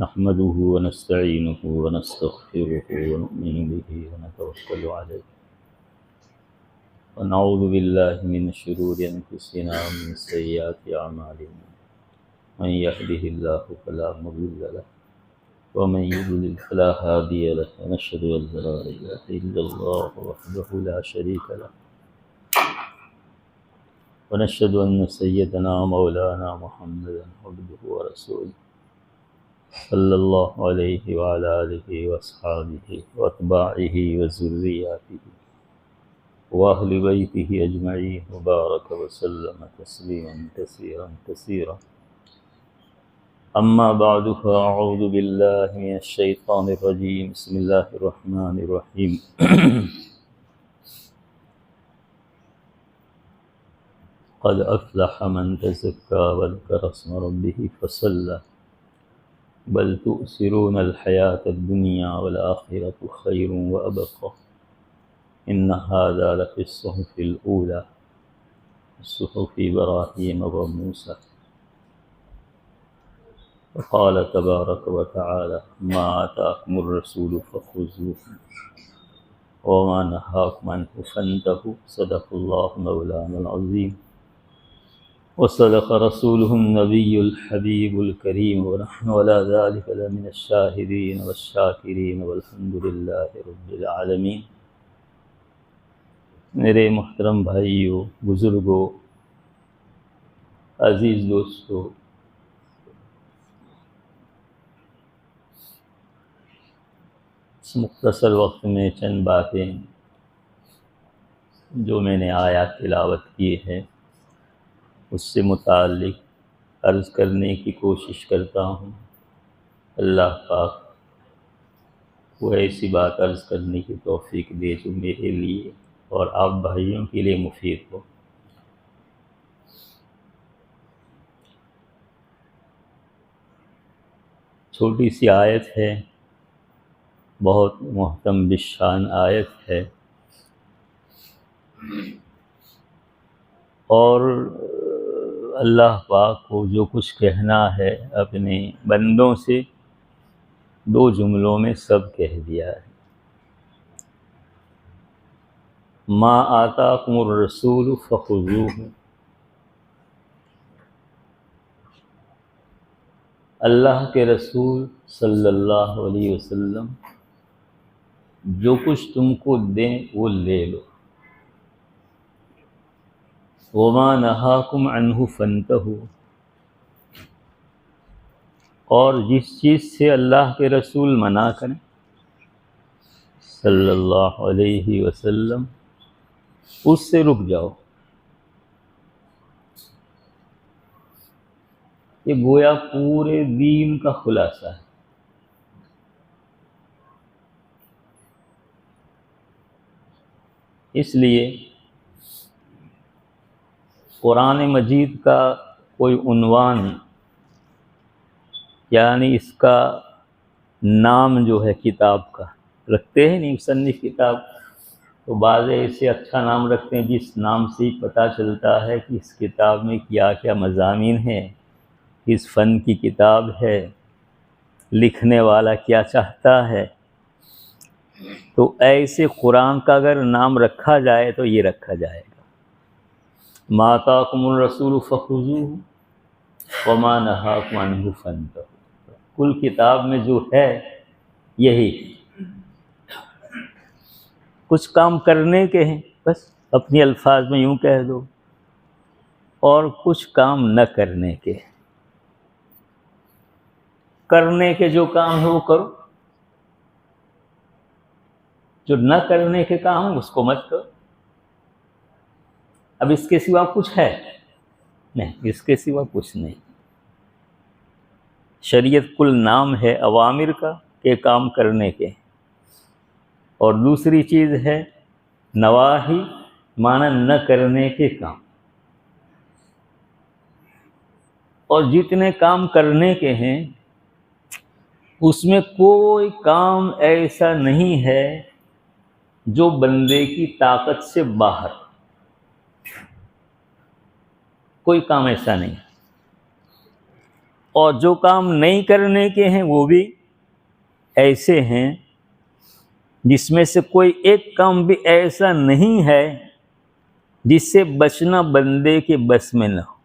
نحمده ونستعينه ونستغفره ونؤمن به ونتوكل عليه ونعوذ بالله من شرور أنفسنا ومن سيئات أعمالنا من يهده الله فلا مضل له ومن يضلل فلا هادي له ونشهد أن لا إله إلا الله وحده لا شريك له ونشهد أن سيدنا مولانا محمدا عبده ورسوله صلی اللہ علیہ وعلى آلہ واصحابہ واتباعہ وذریاتہ واہل بیتہ اجمعین وبارک وسلم تسلیما کثیرا کثیرا اما بعد فاعوذ باللہ من الشیطان الرجیم بسم اللہ الرحمن الرحیم قد افلح من تزکا وذکر اسم ربہ فصلی بل تؤثرون الحياة الدنيا والآخرة خير وأبقى إن هذا لفي الصحف الأولى صحف إبراهيم وموسى وقال تبارك وتعالى ما آتاكم الرسول فخذوه وما نهاكم عنه فانتهوا صدق الله مولانا العظيم وصدق رسوله النبي الحبيب الكريم ونحن على ذلك لمن الشاهدين والشاكرين والحمد لله رب العالمين۔ میرے محترم بھائیوں، بزرگوں، عزیز دوستوں، اس مختصر وقت میں چند باتیں جو میں نے آیات تلاوت کی ہے اس سے متعلق عرض کرنے کی کوشش کرتا ہوں۔ اللہ پاک وہ ایسی بات عرض کرنے کی توفیق دے جو میرے لیے اور آپ بھائیوں کے لیے مفید ہو۔ چھوٹی سی آیت ہے، بہت محترم بالشان آیت ہے، اور اللہ پاک کو جو کچھ کہنا ہے اپنے بندوں سے دو جملوں میں سب کہہ دیا ہے۔ ما آتاکم الرسول فخذوہ، اللہ کے رسول صلی اللہ علیہ وسلم جو کچھ تم کو دیں وہ لے لو، وما نہاکم عنہ فانتہوا، اور جس چیز سے اللہ کے رسول منع کریں صلی اللہ علیہ وسلم اس سے رک جاؤ۔ یہ گویا پورے دین کا خلاصہ ہے۔ اس لیے قرآن مجید کا کوئی عنوان یعنی اس کا نام جو ہے کتاب کا رکھتے ہیں نہیں، مصنف کتاب تو بعض ایسے اچھا نام رکھتے ہیں جس نام سے ہی پتہ چلتا ہے کہ اس کتاب میں کیا کیا مضامین ہیں، کس فن کی کتاب ہے، لکھنے والا کیا چاہتا ہے۔ تو ایسے قرآن کا اگر نام رکھا جائے تو یہ رکھا جائے گا، ما آتاکم الرسول فخذوہ وما نہاکم عنہ فانتہوا۔ کل کتاب میں جو ہے یہی کچھ کام کرنے کے ہیں، بس اپنی الفاظ میں یوں کہہ دو، اور کچھ کام نہ کرنے کے۔ کرنے کے جو کام ہے وہ کرو، جو نہ کرنے کے کام اس کو مت کرو۔ اب اس کے سوا کچھ ہے نہیں، اس کے سوا کچھ نہیں۔ شریعت کل نام ہے اوامر کا کہ کام کرنے کے، اور دوسری چیز ہے نواہی معنی نہ کرنے کے کام، اور جتنے کام کرنے کے ہیں اس میں کوئی کام ایسا نہیں ہے جو بندے کی طاقت سے باہر، کوئی کام ایسا نہیں۔ اور جو کام نہیں کرنے کے ہیں وہ بھی ایسے ہیں جس میں سے کوئی ایک کام بھی ایسا نہیں ہے جس سے بچنا بندے کے بس میں نہ ہو۔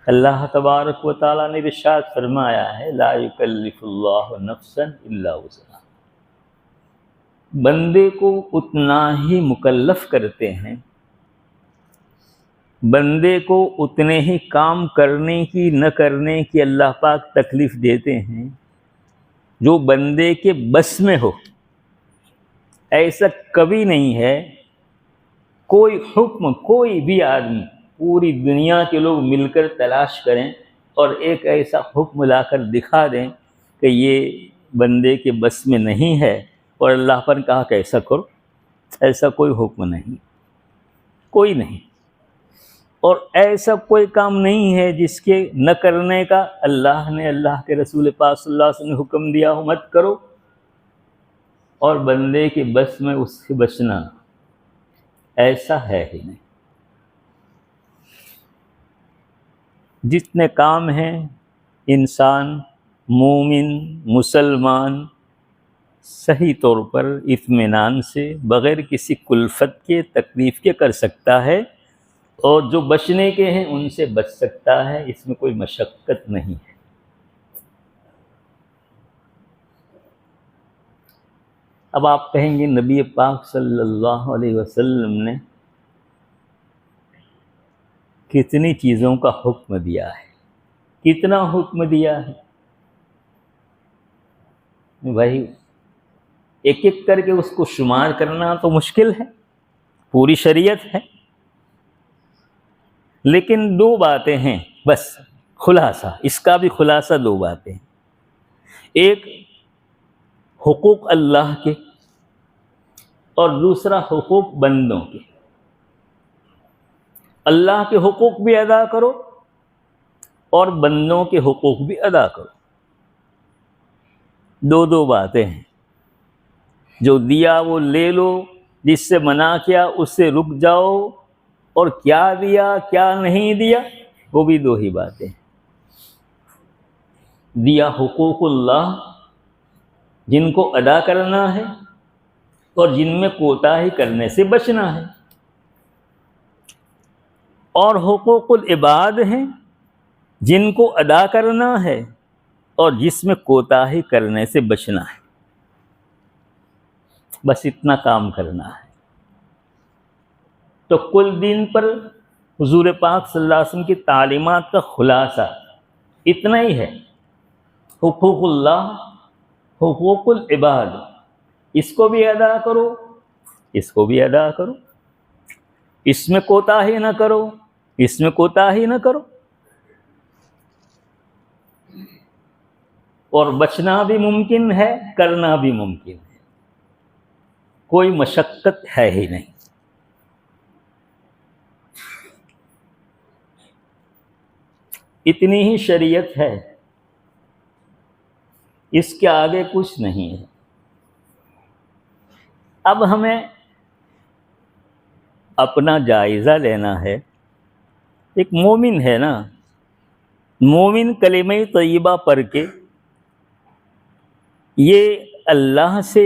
اللہ تبارک و تعالیٰ نے ارشاد فرمایا ہے لا یکلف اللہ نفسا الا وسعہا، بندے کو اتنا ہی مکلف کرتے ہیں، بندے کو اتنے ہی کام کرنے کی نہ کرنے کی اللہ پاک تکلیف دیتے ہیں جو بندے کے بس میں ہو۔ ایسا کبھی نہیں ہے کوئی حکم کوئی بھی آدمی، پوری دنیا کے لوگ مل کر تلاش کریں اور ایک ایسا حکم لا کر دکھا دیں کہ یہ بندے کے بس میں نہیں ہے اور اللہ پر کہا کہ ایسا کرو، ایسا کوئی حکم نہیں، کوئی نہیں۔ اور ایسا کوئی کام نہیں ہے جس کے نہ کرنے کا اللہ نے، اللہ کے رسول پاک صلی اللہ علیہ وسلم نے حکم دیا ہو مت کرو، اور بندے کے بس میں اس سے بچنا، ایسا ہے ہی نہیں۔ جتنے کام ہیں انسان مومن مسلمان صحیح طور پر اطمینان سے بغیر کسی کلفت کے تکلیف کے کر سکتا ہے، اور جو بچنے کے ہیں ان سے بچ سکتا ہے، اس میں کوئی مشقت نہیں ہے۔ اب آپ کہیں گے نبی پاک صلی اللہ علیہ وسلم نے کتنی چیزوں کا حکم دیا ہے، کتنا حکم دیا ہے؟ بھائی ایک ایک کر کے اس کو شمار کرنا تو مشکل ہے، پوری شریعت ہے، لیکن دو باتیں ہیں بس، خلاصہ اس کا بھی خلاصہ دو باتیں ہیں۔ ایک حقوق اللہ کے اور دوسرا حقوق بندوں کے۔ اللہ کے حقوق بھی ادا کرو اور بندوں کے حقوق بھی ادا کرو، دو دو باتیں ہیں۔ جو دیا وہ لے لو، جس سے منع کیا اس سے رک جاؤ، اور کیا دیا کیا نہیں دیا وہ بھی دو ہی باتیں ہیں۔ دیا حقوق اللہ جن کو ادا کرنا ہے اور جن میں کوتاہی کرنے سے بچنا ہے، اور حقوق العباد ہیں جن کو ادا کرنا ہے اور جس میں کوتاہی کرنے سے بچنا ہے، بس اتنا کام کرنا ہے۔ تو کل دین پر حضور پاک صلی اللہ علیہ وسلم کی تعلیمات کا خلاصہ اتنا ہی ہے، حقوق اللہ حقوق العباد، اس کو بھی ادا کرو اس کو بھی ادا کرو، اس میں کوتاہی نہ کرو اس میں کوتاہی نہ کرو، اور بچنا بھی ممکن ہے کرنا بھی ممکن ہے، کوئی مشقت ہے ہی نہیں۔ اتنی ہی شریعت ہے، اس کے آگے کچھ نہیں ہے۔ اب ہمیں اپنا جائزہ لینا ہے۔ ایک مومن ہے نا، مومن کلمہ طیبہ پڑھ کے یہ اللہ سے،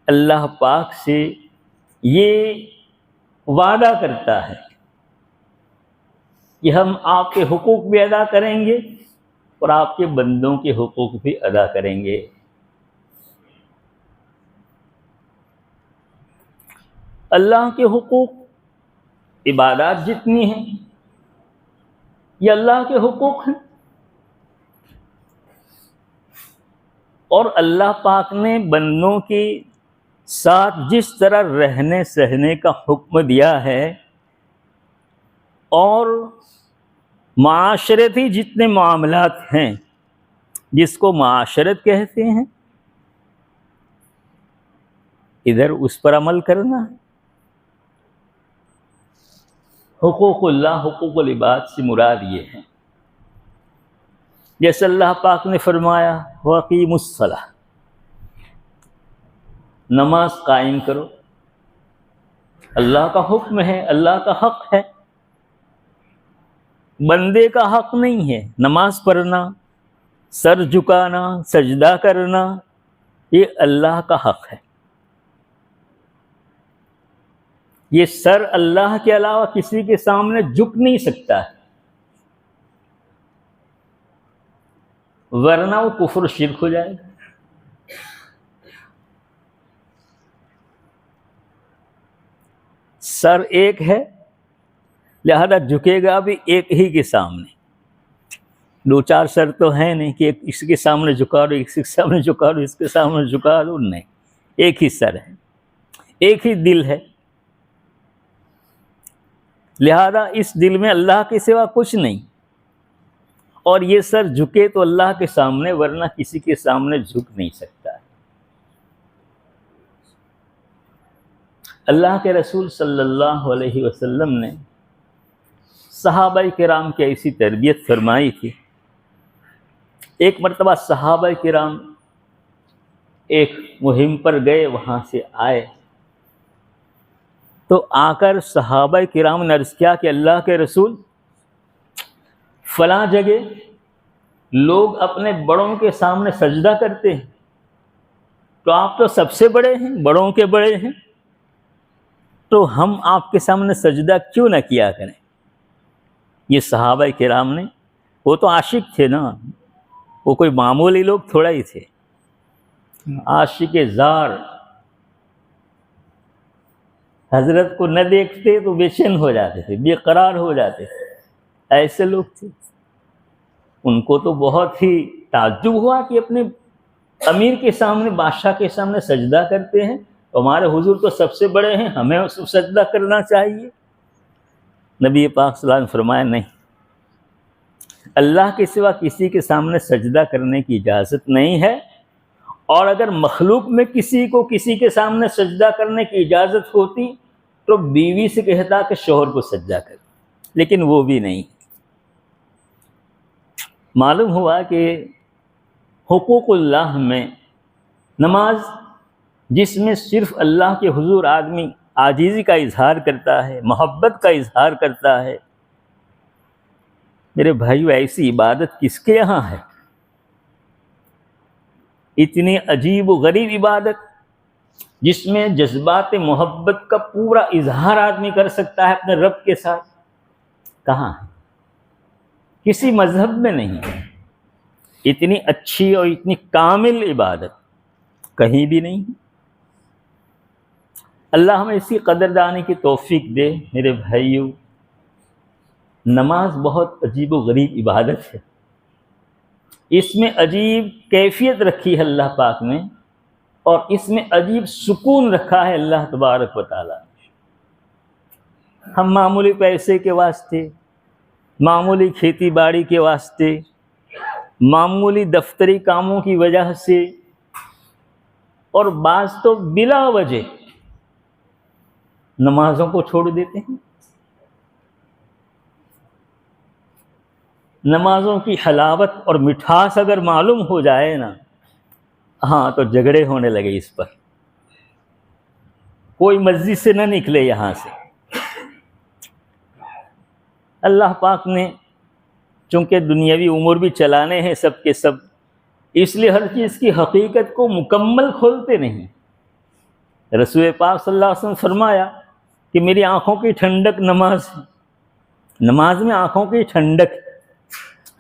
اللہ پاک سے یہ وعدہ کرتا ہے کہ ہم آپ کے حقوق بھی ادا کریں گے اور آپ کے بندوں کے حقوق بھی ادا کریں گے۔ اللہ کے حقوق عبادات جتنی ہیں یہ اللہ کے حقوق ہیں، اور اللہ پاک نے بندوں کے ساتھ جس طرح رہنے سہنے کا حکم دیا ہے، اور معاشرتی جتنے معاملات ہیں جس کو معاشرت کہتے ہیں، ادھر اس پر عمل کرنا ہے۔ حقوق اللہ حقوق العباد سے مراد یہ ہے، جیسے اللہ پاک نے فرمایا وَأَقِیمُوا الصَّلَاةَ، نماز قائم کرو، اللہ کا حکم ہے، اللہ کا حق ہے۔ بندے کا حق نہیں ہے نماز پڑھنا، سر جھکانا، سجدہ کرنا، یہ اللہ کا حق ہے۔ یہ سر اللہ کے علاوہ کسی کے سامنے جھک نہیں سکتا ہے، ورنہ وہ کفر و شرک ہو جائے گا۔ سر ایک ہے، لہذا جھکے گا بھی ایک ہی کے سامنے، دو چار سر تو ہیں نہیں کہ اس کے سامنے جھکا دو، اس کے سامنے جھکا دو، اس کے سامنے جھکا دو، نہیں، ایک ہی سر ہے، ایک ہی دل ہے، لہذا اس دل میں اللہ کے سوا کچھ نہیں، اور یہ سر جھکے تو اللہ کے سامنے، ورنہ کسی کے سامنے جھک نہیں سکتا ہے۔ اللہ کے رسول صلی اللہ علیہ وسلم نے صحابہ کرام کی ایسی تربیت فرمائی تھی۔ ایک مرتبہ صحابہ کرام ایک مہم پر گئے، وہاں سے آئے تو آ کر صحابہ کرام نے عرض کیا کہ اللہ کے رسول، فلاں جگہ لوگ اپنے بڑوں کے سامنے سجدہ کرتے ہیں، تو آپ تو سب سے بڑے ہیں، بڑوں کے بڑے ہیں، تو ہم آپ کے سامنے سجدہ کیوں نہ کیا کریں؟ یہ صحابہ کرام نے، وہ تو عاشق تھے نا، وہ کوئی معمولی لوگ تھوڑا ہی تھے، عاشق زار، حضرت کو نہ دیکھتے تو بے چین ہو جاتے تھے، بے قرار ہو جاتے تھے، ایسے لوگ تھے۔ ان کو تو بہت ہی تعجب ہوا کہ اپنے امیر کے سامنے، بادشاہ کے سامنے سجدہ کرتے ہیں، ہمارے حضور تو سب سے بڑے ہیں، ہمیں اس کو سجدہ کرنا چاہیے۔ نبی پاک صلی اللہ علیہ وسلم فرمایا نہیں، اللہ کے سوا کسی کے سامنے سجدہ کرنے کی اجازت نہیں ہے، اور اگر مخلوق میں کسی کو کسی کے سامنے سجدہ کرنے کی اجازت ہوتی تو بیوی سے کہتا کہ شوہر کو سجدہ کر، لیکن وہ بھی نہیں۔ معلوم ہوا کہ حقوق اللہ میں نماز، جس میں صرف اللہ کے حضور آدمی عاجزی کا اظہار کرتا ہے، محبت کا اظہار کرتا ہے، میرے بھائیو ایسی عبادت کس کے یہاں ہے؟ اتنی عجیب و غریب عبادت جس میں جذبات محبت کا پورا اظہار آدمی کر سکتا ہے اپنے رب کے ساتھ، کہاں ہے؟ کسی مذہب میں نہیں ہے۔ اتنی اچھی اور اتنی کامل عبادت کہیں بھی نہیں۔ اللہ ہمیں اسی قدردانی کی توفیق دے۔ میرے بھائیو، نماز بہت عجیب و غریب عبادت ہے، اس میں عجیب کیفیت رکھی ہے اللہ پاک نے، اور اس میں عجیب سکون رکھا ہے اللہ تبارک و تعالیٰ نے۔ ہم معمولی پیسے کے واسطے، معمولی کھیتی باڑی کے واسطے، معمولی دفتری کاموں کی وجہ سے، اور بعض تو بلا وجہ نمازوں کو چھوڑ دیتے ہیں۔ نمازوں کی حلاوت اور مٹھاس اگر معلوم ہو جائے نا، ہاں تو جھگڑے ہونے لگے اس پر، کوئی مسجد سے نہ نکلے یہاں سے۔ اللہ پاک نے چونکہ دنیاوی امور بھی چلانے ہیں سب کے سب، اس لیے ہر چیز کی حقیقت کو مکمل کھولتے نہیں۔ رسول پاک صلی اللہ علیہ وسلم فرمایا کہ میری آنکھوں کی ٹھنڈک نماز ہے۔ نماز میں آنکھوں کی ٹھنڈک،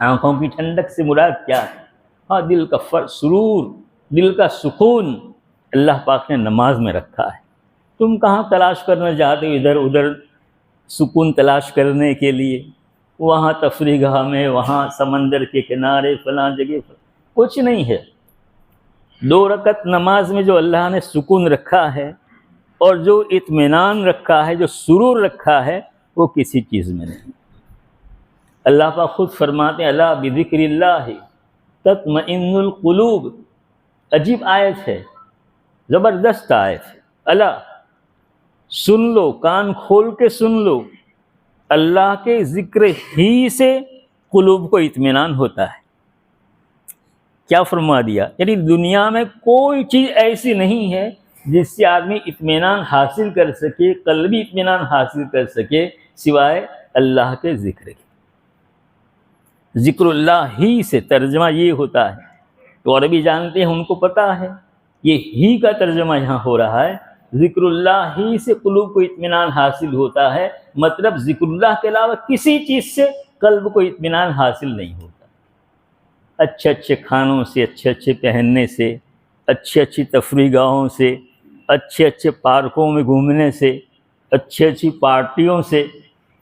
آنکھوں کی ٹھنڈک سے مراد کیا ہے؟ ہاں، دل کا سرور، دل کا سکون اللہ پاک نے نماز میں رکھا ہے۔ تم کہاں تلاش کرنے جاتے ہو ادھر ادھر سکون تلاش کرنے کے لیے؟ وہاں تفریح گاہ میں، وہاں سمندر کے کنارے، فلاں جگہ، کچھ نہیں ہے۔ 2 رکعت نماز میں جو اللہ نے سکون رکھا ہے اور جو اطمینان رکھا ہے، جو سرور رکھا ہے، وہ کسی چیز میں نہیں۔ اللہ پاک خود فرماتے ہیں الا بذکر اللہ تطمئن القلوب۔ عجیب آیت ہے، زبردست آیت ہے۔ اللہ، سن لو، کان کھول کے سن لو، اللہ کے ذکر ہی سے قلوب کو اطمینان ہوتا ہے۔ کیا فرما دیا؟ یعنی دنیا میں کوئی چیز ایسی نہیں ہے جس سے آدمی اطمینان حاصل کر سکے، قلبی اطمینان حاصل کر سکے، سوائے اللہ کے ذکر کے۔ ذکر اللہ ہی سے ترجمہ یہ ہوتا ہے، تو عربی جانتے ہیں، ان کو پتہ ہے یہ ہی کا ترجمہ یہاں ہو رہا ہے، ذکر اللہ ہی سے قلوب کو اطمینان حاصل ہوتا ہے، مطلب ذکر اللہ کے علاوہ کسی چیز سے قلب کو اطمینان حاصل نہیں ہوتا۔ اچھے اچھے کھانوں سے، اچھے اچھے پہننے سے، اچھی اچھی تفریح گاہوں سے، اچھے اچھے پارکوں میں گھومنے سے، اچھی اچھی پارٹیوں سے،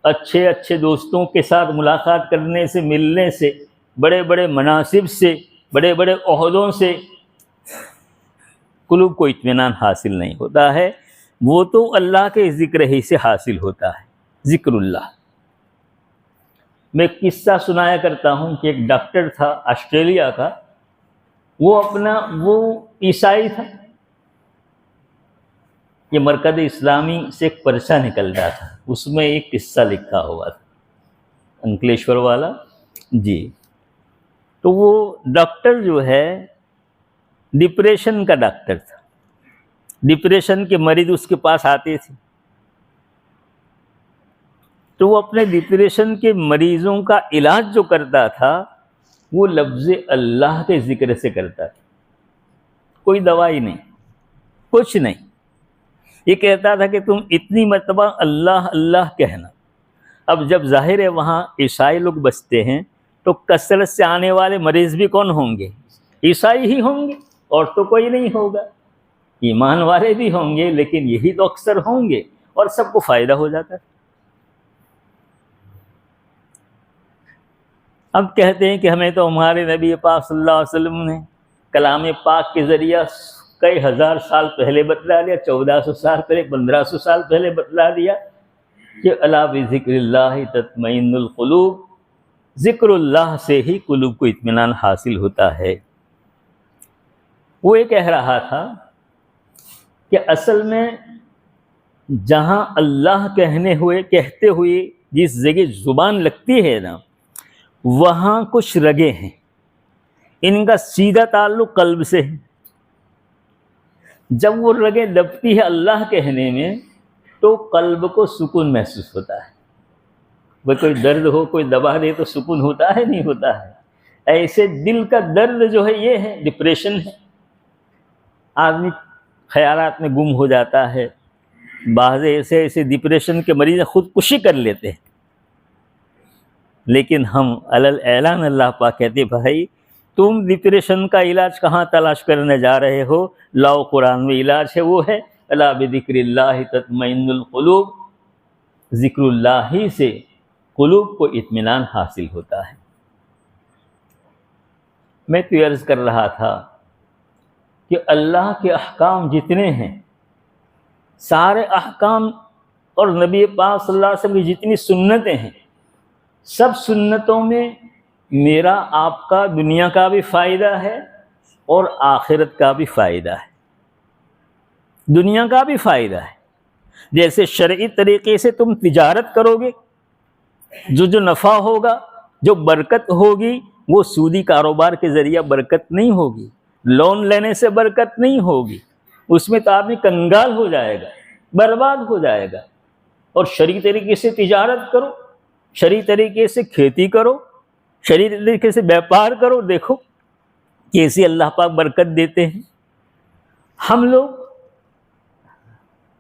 اچھے اچھے دوستوں کے ساتھ ملاقات کرنے سے، ملنے سے، بڑے بڑے مناصب سے، بڑے بڑے عہدوں سے قلوب کو اطمینان حاصل نہیں ہوتا ہے، وہ تو اللہ کے ذکر ہی سے حاصل ہوتا ہے، ذکر اللہ۔ میں ایک قصہ سنایا کرتا ہوں کہ ایک ڈاکٹر تھا آسٹریلیا کا، وہ عیسائی تھا، یہ مرکز اسلامی سے ایک پرچہ نکلتا تھا، اس میں ایک قصہ لکھا ہوا تھا، انکلیشور والا جی۔ تو وہ ڈاکٹر جو ہے ڈپریشن کا ڈاکٹر تھا، ڈپریشن کے مریض اس کے پاس آتے تھے، تو وہ اپنے ڈپریشن کے مریضوں کا علاج جو کرتا تھا وہ لفظ اللہ کے ذکر سے کرتا تھا، کوئی دوائی نہیں، کچھ نہیں، یہ کہتا تھا کہ تم اتنی مرتبہ اللہ اللہ کہنا۔ اب جب ظاہر ہے وہاں عیسائی لوگ بستے ہیں تو کثرت سے آنے والے مریض بھی کون ہوں گے؟ عیسائی ہی ہوں گے، اور تو کوئی نہیں ہوگا، ایمان والے بھی ہوں گے، لیکن یہی تو اکثر ہوں گے، اور سب کو فائدہ ہو جاتا ہے۔ اب کہتے ہیں کہ ہمیں تو ہمارے نبی پاک صلی اللہ علیہ وسلم نے کلام پاک کے ذریعہ کئی ہزار سال پہلے بتلا دیا، 1400 سال پہلے، 1500 سال پہلے بتلا دیا کہ الا بذکر اللہ تطمئن القلوب، ذکر اللہ سے ہی قلوب کو اطمینان حاصل ہوتا ہے۔ وہ یہ کہہ رہا تھا کہ اصل میں جہاں اللہ کہتے ہوئے جس جگہ زبان لگتی ہے نا، وہاں کچھ رگیں ہیں، ان کا سیدھا تعلق قلب سے ہے۔ جب وہ رگیں دبتی ہے اللہ کہنے میں تو قلب کو سکون محسوس ہوتا ہے۔ وہ کوئی درد ہو، کوئی دبا دے تو سکون ہوتا ہے؟ نہیں ہوتا ہے۔ ایسے دل کا درد جو ہے یہ ہے، ڈپریشن ہے، آدمی خیالات میں گم ہو جاتا ہے، بعض ایسے ڈپریشن کے مریض خودکشی کر لیتے ہیں، لیکن ہم علل اعلان اللہ پاک کہتے بھائی تم ڈپریشن کا علاج کہاں تلاش کرنے جا رہے ہو؟ لاؤ قرآن میں علاج ہے، وہ ہے الا بذکر اللہ تطمئن القلوب، ذکر اللہ ہی سے قلوب کو اطمینان حاصل ہوتا ہے۔ میں تو عرض کر رہا تھا کہ اللہ کے احکام جتنے ہیں، سارے احکام، اور نبی پاک صلی اللہ علیہ وسلم کی جتنی سنتیں ہیں، سب سنتوں میں میرا آپ کا دنیا کا بھی فائدہ ہے اور آخرت کا بھی فائدہ ہے۔ دنیا کا بھی فائدہ ہے، جیسے شرعی طریقے سے تم تجارت کرو گے، جو نفع ہوگا، جو برکت ہوگی، وہ سودی کاروبار کے ذریعہ برکت نہیں ہوگی، لون لینے سے برکت نہیں ہوگی، اس میں تو آدمی کنگال ہو جائے گا، برباد ہو جائے گا۔ اور شرعی طریقے سے تجارت کرو، شرعی طریقے سے کھیتی کرو، شرعی طریقے سے بیپار کرو، دیکھو کیسے اللہ پاک برکت دیتے ہیں۔ ہم لوگ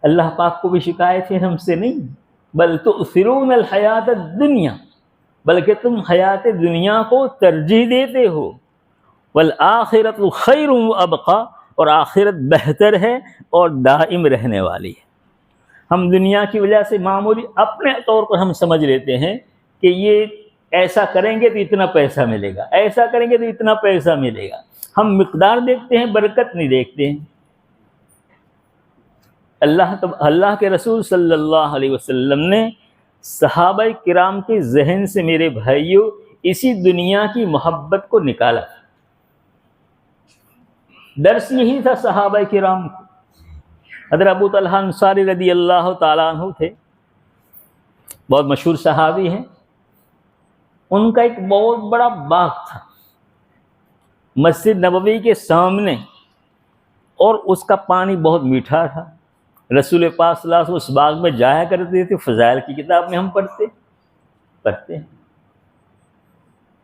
اللہ پاک کو بھی شکایت ہے ہم سے نہیں، بل تؤثرون الحیات الدنیا، بلکہ تم حیات دنیا کو ترجیح دیتے ہو، والآخرۃ خیر وابقی، اور آخرت بہتر ہے اور دائم رہنے والی ہے۔ ہم دنیا کی وجہ سے معمولی اپنے طور پر ہم سمجھ لیتے ہیں کہ یہ ایسا کریں گے تو اتنا پیسہ ملے گا، ایسا کریں گے تو اتنا پیسہ ملے گا، ہم مقدار دیکھتے ہیں، برکت نہیں دیکھتے ہیں۔ اللہ کے رسول صلی اللہ علیہ وسلم نے صحابہ کرام کے ذہن سے میرے بھائیوں اسی دنیا کی محبت کو نکالا۔ درس یہی تھا صحابہ کرام کو۔ حضرت ابو طلحہ انصاری رضی اللہ تعالیٰ عنہ تھے، بہت مشہور صحابی ہیں۔ ان کا ایک بہت بڑا باغ تھا مسجد نبوی کے سامنے، اور اس کا پانی بہت میٹھا تھا۔ رسول پاک صلی اللہ علیہ وسلم اس باغ میں جایا کرتے تھے، فضائل کی کتاب میں ہم پڑھتے ہیں۔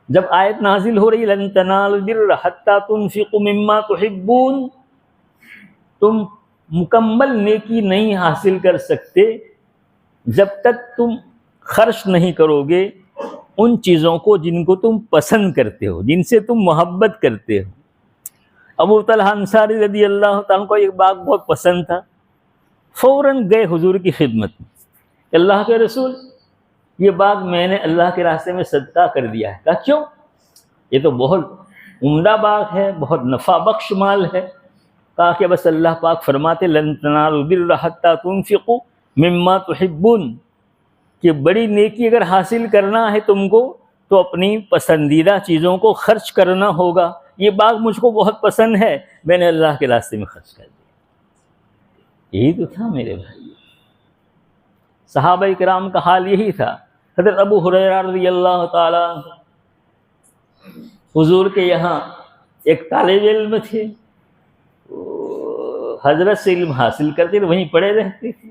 جب آیت نازل ہو رہی لن تنالوا البر حتی تنفقوا مما تحبون، تم مکمل نیکی نہیں حاصل کر سکتے جب تک تم خرچ نہیں کرو گے ان چیزوں کو جن کو تم پسند کرتے ہو، جن سے تم محبت کرتے ہو۔ ابو طلحہ انصاری رضی اللہ تعالیٰ کو ایک باغ بہت پسند تھا، فوراً گئے حضور کی خدمت میں، اللہ کے رسول یہ باغ میں نے اللہ کے راستے میں صدقہ کر دیا ہے۔ کہا کیوں؟ یہ تو بہت عمدہ باغ ہے، بہت نفع بخش مال ہے۔ کہا کہ بس اللہ پاک فرماتے لن تنالوا البر حتی تنفقوا مما تحبون، کہ بڑی نیکی اگر حاصل کرنا ہے تم کو تو اپنی پسندیدہ چیزوں کو خرچ کرنا ہوگا۔ یہ باغ مجھ کو بہت پسند ہے، میں نے اللہ کے راستے میں خرچ کر دیا۔ یہی تو تھا میرے بھائی، صحابہ کرام کا حال یہی تھا۔ حضرت ابو ہریرہ رضی اللہ تعالیٰ حضور کے یہاں ایک طالب علم تھے، حضرت سے علم حاصل کرتے تھے، وہیں پڑے رہتے تھے۔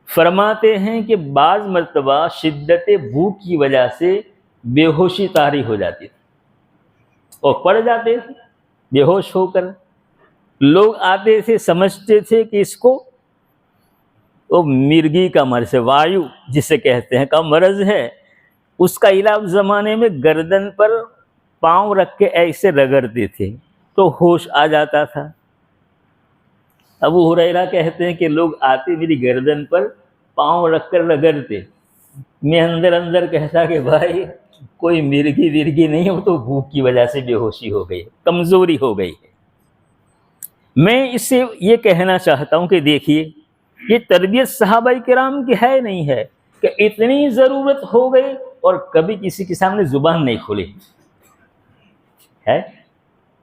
فرماتے ہیں کہ بعض مرتبہ شدت بھوک کی وجہ سے بے ہوشی طاری ہو جاتی تھی اور پڑ جاتے تھے بے ہوش ہو کر۔ لوگ آتے تھے، سمجھتے تھے کہ اس کو وہ مرگی کا مرض ہے، وایو جسے کہتے ہیں کا مرض ہے۔ اس کا علاج زمانے میں گردن پر پاؤں رکھ کے ایسے رگڑتے تھے تو ہوش آ جاتا تھا۔ ابو ہریرہ کہتے ہیں کہ لوگ آتے میری گردن پر پاؤں رکھ کر رگڑتے، میں اندر اندر کہتا کہ بھائی کوئی مرگی ورگی نہیں، وہ تو بھوک کی وجہ سے بے ہوشی ہو گئی، کمزوری ہو گئی ہے۔ میں اس سے یہ کہنا چاہتا ہوں کہ دیکھیے یہ تربیت صحابہ کرام کی ہے نہیں ہے کہ اتنی ضرورت ہو گئی اور کبھی کسی کے سامنے زبان نہیں کھلی ہے،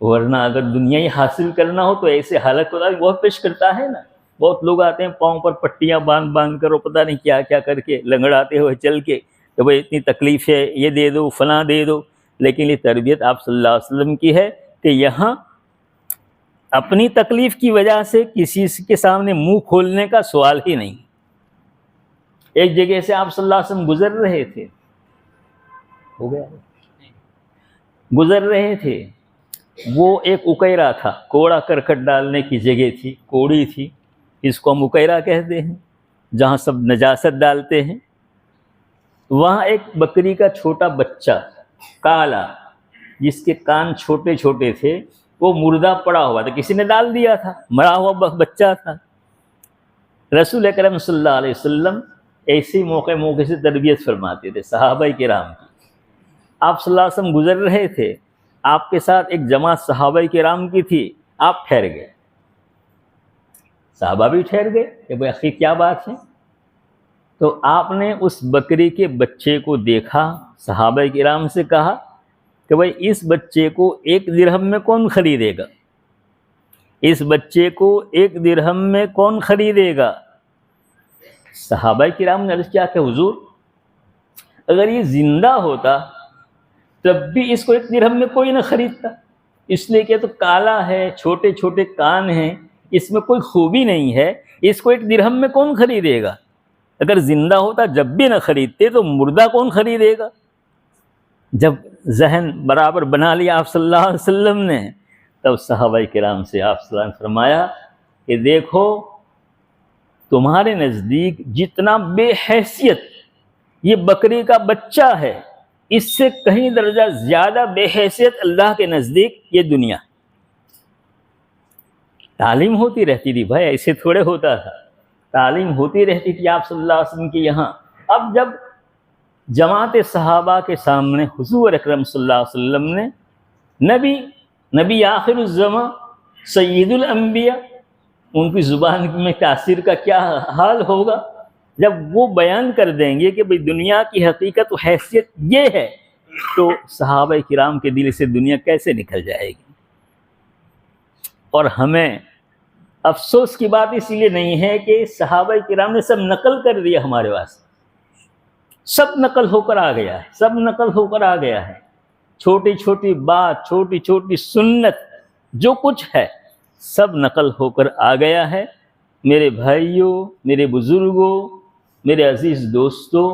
ورنہ اگر دنیا ہی حاصل کرنا ہو تو ایسے حالت ہوتا ہے، بہت پیش کرتا ہے نا، بہت لوگ آتے ہیں پاؤں پر پٹیاں باندھ کر اور پتہ نہیں کیا کیا کر کے لنگڑاتے ہوئے چل کے کہ بھائی اتنی تکلیف ہے، یہ دے دو فلاں دے دو۔ لیکن یہ تربیت آپ صلی اللہ علیہ وسلم کی ہے کہ یہاں اپنی تکلیف کی وجہ سے کسی کے سامنے منہ کھولنے کا سوال ہی نہیں۔ ایک جگہ سے آپ صلی اللہ علیہ وسلم گزر رہے تھے، ہو گیا گزر رہے تھے، وہ ایک اکیرا تھا، کوڑا کرکٹ ڈالنے کی جگہ تھی، کوڑی تھی، اس کو ہم اکیرا کہتے ہیں، جہاں سب نجاست ڈالتے ہیں۔ وہاں ایک بکری کا چھوٹا بچہ کالا، جس کے کان چھوٹے چھوٹے تھے، وہ مردہ پڑا ہوا تھا، کسی نے ڈال دیا تھا، مرا ہوا بچہ تھا۔ رسول اکرم صلی اللہ علیہ وسلم ایسے موقع سے تربیت فرماتے تھے صحابہ کرام کی۔ آپ صلی اللہ علیہ وسلم گزر رہے تھے، آپ کے ساتھ ایک جماعت صحابہ کرام کی تھی، آپ ٹھہر گئے، صحابہ بھی ٹھہر گئے کہ بھئی اخی کیا بات ہے؟ تو آپ نے اس بکری کے بچے کو دیکھا، صحابہ کرام سے کہا کہ بھئی اس بچے کو 1 درہم میں کون خریدے گا؟ اس بچے کو 1 درہم میں کون خریدے گا؟ صحابہ کرام نے عرض کیا کہ حضور اگر یہ زندہ ہوتا تب بھی اس کو 1 درہم میں کوئی نہ خریدتا، اس لیے کہ تو کالا ہے، چھوٹے چھوٹے کان ہیں، اس میں کوئی خوبی نہیں ہے، اس کو 1 درہم میں کون خریدے گا؟ اگر زندہ ہوتا جب بھی نہ خریدتے تو مردہ کون خریدے گا؟ جب ذہن برابر بنا لیا آپ صلی اللہ علیہ وسلم نے، تب صحابہ کرام سے آپ صلی اللہ علیہ وسلم نے فرمایا کہ دیکھو تمہارے نزدیک جتنا بے حیثیت یہ بکری کا بچہ ہے، اس سے کہیں درجہ زیادہ بے حیثیت اللہ کے نزدیک یہ دنیا۔ تعلیم ہوتی رہتی تھی بھائی، ایسے تھوڑے ہوتا تھا، تعلیم ہوتی رہتی تھی آپ صلی اللہ علیہ وسلم کے یہاں۔ اب جب جماعت صحابہ کے سامنے حضور اکرم صلی اللہ علیہ وسلم نے نبی آخر الزمان سید الانبیاء، ان کی زبان میں تاثیر کا کیا حال ہوگا جب وہ بیان کر دیں گے کہ بھئی دنیا کی حقیقت و حیثیت یہ ہے، تو صحابہ کرام کے دل سے دنیا کیسے نکل جائے گی۔ اور ہمیں افسوس کی بات اس لیے نہیں ہے کہ صحابہ کرام نے سب نقل کر دیا ہمارے واسطے، سب نقل ہو کر آ گیا ہے، سب نقل ہو کر آ گیا ہے، چھوٹی چھوٹی بات، چھوٹی چھوٹی سنت، جو کچھ ہے سب نقل ہو کر آ گیا ہے۔ میرے بھائیوں، میرے بزرگوں، میرے عزیز دوستوں،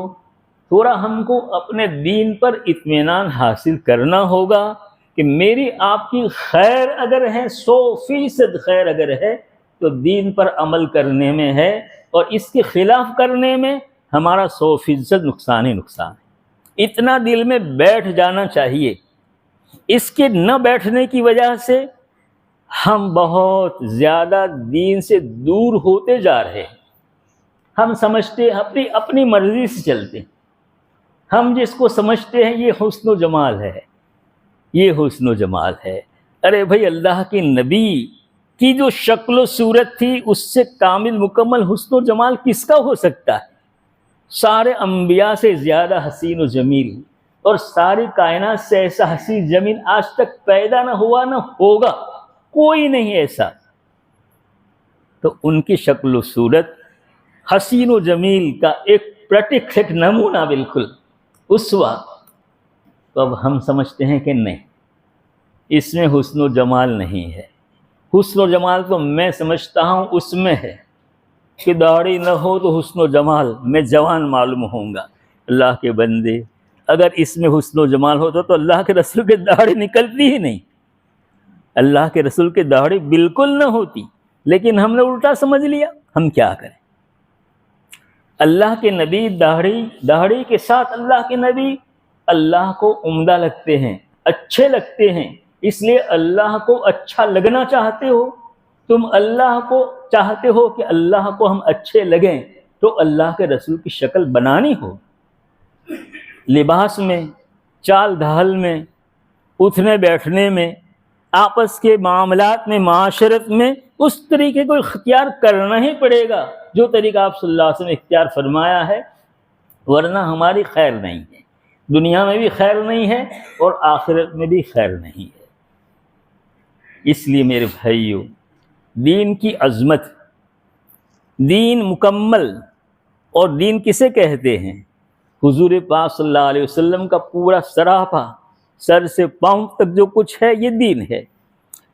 تھوڑا ہم کو اپنے دین پر اطمینان حاصل کرنا ہوگا کہ میری آپ کی خیر اگر ہے 100% خیر اگر ہے تو دین پر عمل کرنے میں ہے، اور اس کے خلاف کرنے میں ہمارا 100% نقصان ہی نقصان ہے۔ اتنا دل میں بیٹھ جانا چاہیے۔ اس کے نہ بیٹھنے کی وجہ سے ہم بہت زیادہ دین سے دور ہوتے جا رہے ہیں۔ ہم سمجھتے ہیں اپنی مرضی سے چلتے ہیں، ہم جس کو سمجھتے ہیں یہ حسن و جمال ہے، یہ حسن و جمال ہے۔ ارے بھائی، اللہ کے نبی کی جو شکل و صورت تھی اس سے کامل مکمل حسن و جمال کس کا ہو سکتا ہے؟ سارے انبیاء سے زیادہ حسین و جمیل، اور ساری کائنات سے ایسا حسین جمیل آج تک پیدا نہ ہوا نہ ہوگا، کوئی نہیں ایسا۔ تو ان کی شکل و صورت حسین و جمیل کا ایک پریکٹیکل، ایک نمونہ، بالکل اسوہ۔ تو اب ہم سمجھتے ہیں کہ نہیں، اس میں حسن و جمال نہیں ہے۔ حسن و جمال تو میں سمجھتا ہوں اس میں ہے کہ داڑھی نہ ہو تو حسن و جمال، میں جوان معلوم ہوں گا۔ اللہ کے بندے، اگر اس میں حسن و جمال ہوتا تو اللہ کے رسول کی داڑھی نکلتی ہی نہیں، اللہ کے رسول کی داڑھی بالکل نہ ہوتی، لیکن ہم نے الٹا سمجھ لیا۔ ہم کیا کریں؟ اللہ کے نبی داڑھی کے ساتھ اللہ کے نبی اللہ کو عمدہ لگتے ہیں، اچھے لگتے ہیں، اس لیے اللہ کو اچھا لگنا چاہتے ہو۔ تم اللہ کو چاہتے ہو کہ اللہ کو ہم اچھے لگیں، تو اللہ کے رسول کی شکل بنانی ہو، لباس میں، چال ڈھال میں، اٹھنے بیٹھنے میں، آپس کے معاملات میں، معاشرت میں اس طریقے کو اختیار کرنا ہی پڑے گا جو طریقہ آپ صلی اللہ علیہ وسلم نے اختیار فرمایا ہے، ورنہ ہماری خیر نہیں ہے، دنیا میں بھی خیر نہیں ہے اور آخرت میں بھی خیر نہیں ہے۔ اس لیے میرے بھائیو، دین کی عظمت، دین مکمل، اور دین کسے کہتے ہیں؟ حضور پاک صلی اللہ علیہ وسلم کا پورا سراپا، سر سے پاؤں تک جو کچھ ہے یہ دین ہے۔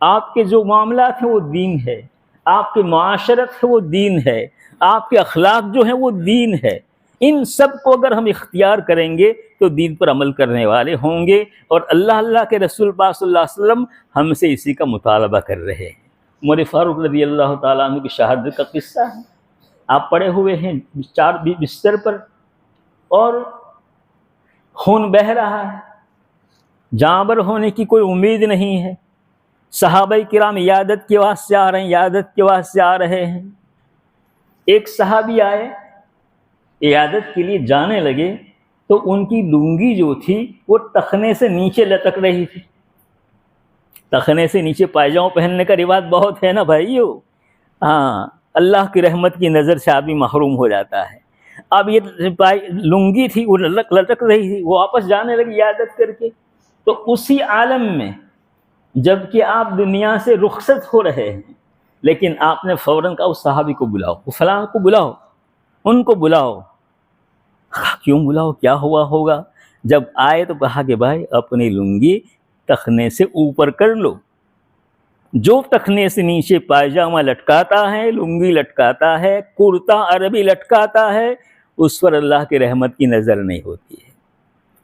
آپ کے جو معاملات ہیں وہ دین ہے، آپ کی معاشرت ہے وہ دین ہے، آپ کے اخلاق جو ہیں وہ دین ہے۔ ان سب کو اگر ہم اختیار کریں گے تو دین پر عمل کرنے والے ہوں گے، اور اللہ کے رسول پاک صلی اللہ علیہ وسلم ہم سے اسی کا مطالبہ کر رہے ہیں۔ عمر فاروق رضی اللہ تعالیٰ عنہ کی شہادت کا قصہ ہے، آپ پڑے ہوئے ہیں بستر پر اور خون بہہ رہا ہے، جانبر ہونے کی کوئی امید نہیں ہے۔ صحابہ کرام عیادت کے واسطے آ رہے ہیں، عیادت کے واسطے آ رہے ہیں۔ ایک صحابی آئے، عیادت کے لیے جانے لگے تو ان کی لنگی جو تھی وہ ٹخنے سے نیچے لٹک رہی تھی۔ ٹخنے سے نیچے پائجامہ پہننے کا رواج بہت ہے نا بھائیو۔ ہاں، اللہ کی رحمت کی نظر سے آدمی محروم ہو جاتا ہے۔ اب یہ لنگی تھی وہ لٹک رہی تھی، وہ واپس جانے لگی عیادت کر کے۔ تو اسی عالم میں جب کہ آپ دنیا سے رخصت ہو رہے ہیں، لیکن آپ نے فوراً کہا اس صحابی کو بلاؤ، وہ فلاں کو بلاؤ، ان کو بلاؤ۔ کیوں بلاؤ؟ کیا ہوا ہوگا؟ جب آئے تو کہا کہ بھائی اپنی لنگی ٹخنے سے اوپر کر لو۔ جو ٹخنے سے نیچے پائجامہ لٹکاتا ہے، لنگی لٹکاتا ہے، کرتا عربی لٹکاتا ہے، اس پر اللہ کی رحمت کی نظر نہیں ہوتی ہے۔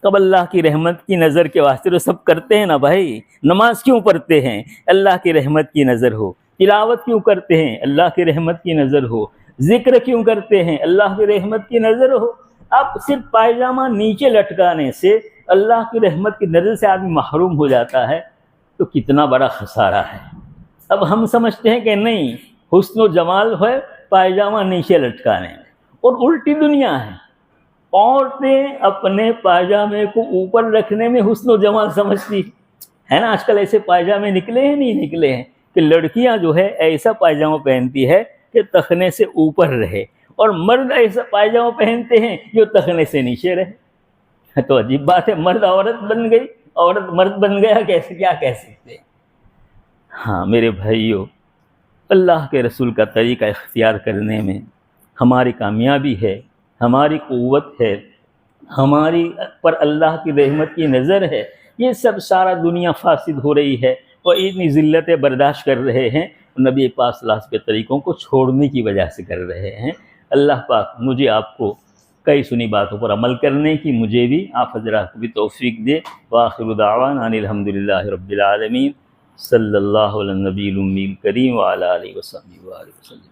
کب اللہ کی رحمت کی نظر کے واسطے تو سب کرتے ہیں نا بھائی۔ نماز کیوں پڑھتے ہیں؟ اللہ کی رحمت کی نظر ہو۔ تلاوت کیوں کرتے ہیں؟ اللہ کی رحمت کی نظر ہو۔ ذکر کیوں کرتے ہیں؟ اللہ کی رحمت کی نظر ہو۔ اب صرف پائجامہ نیچے لٹکانے سے اللہ کی رحمت کی نظر سے آدمی محروم ہو جاتا ہے تو کتنا بڑا خسارہ ہے۔ اب ہم سمجھتے ہیں کہ نہیں، حسن و جمال ہے پائجامہ نیچے لٹکانے میں، اور الٹی دنیا ہے۔ عورتیں اپنے پائجامے کو اوپر رکھنے میں حسن و جمال سمجھتی ہے نا۔ آج کل ایسے پائجامے نکلے ہیں، نہیں نکلے ہیں کہ لڑکیاں جو ہے ایسا پائجامہ پہنتی ہے کہ تخنے سے اوپر رہے، اور مرد ایسا پائجامہ پہنتے ہیں جو تخنے سے نیچے رہے۔ تو عجیب بات ہے، مرد عورت بن گئی، عورت مرد بن گیا، کیسے؟ کیا کہہ سکتے ہیں؟ ہاں میرے بھائیو، اللہ کے رسول کا طریقہ اختیار کرنے میں ہماری کامیابی ہے، ہماری قوت ہے، ہماری پر اللہ کی رحمت کی نظر ہے۔ یہ سب سارا دنیا فاسد ہو رہی ہے اور اتنی ذلتیں برداشت کر رہے ہیں، نبی پاک صلی اللہ علیہ وسلم کے طریقوں کو چھوڑنے کی وجہ سے کر رہے ہیں۔ اللہ پاک مجھے آپ کو کئی سنی باتوں پر عمل کرنے کی مجھے بھی آپ حضرات کو بھی توفیق دے۔ وآخر دعوانا ان الحمدللہ رب العالمین، صلی اللہ علی النبی الامی الکریم وعلی آلہ وصحبہ وسلم۔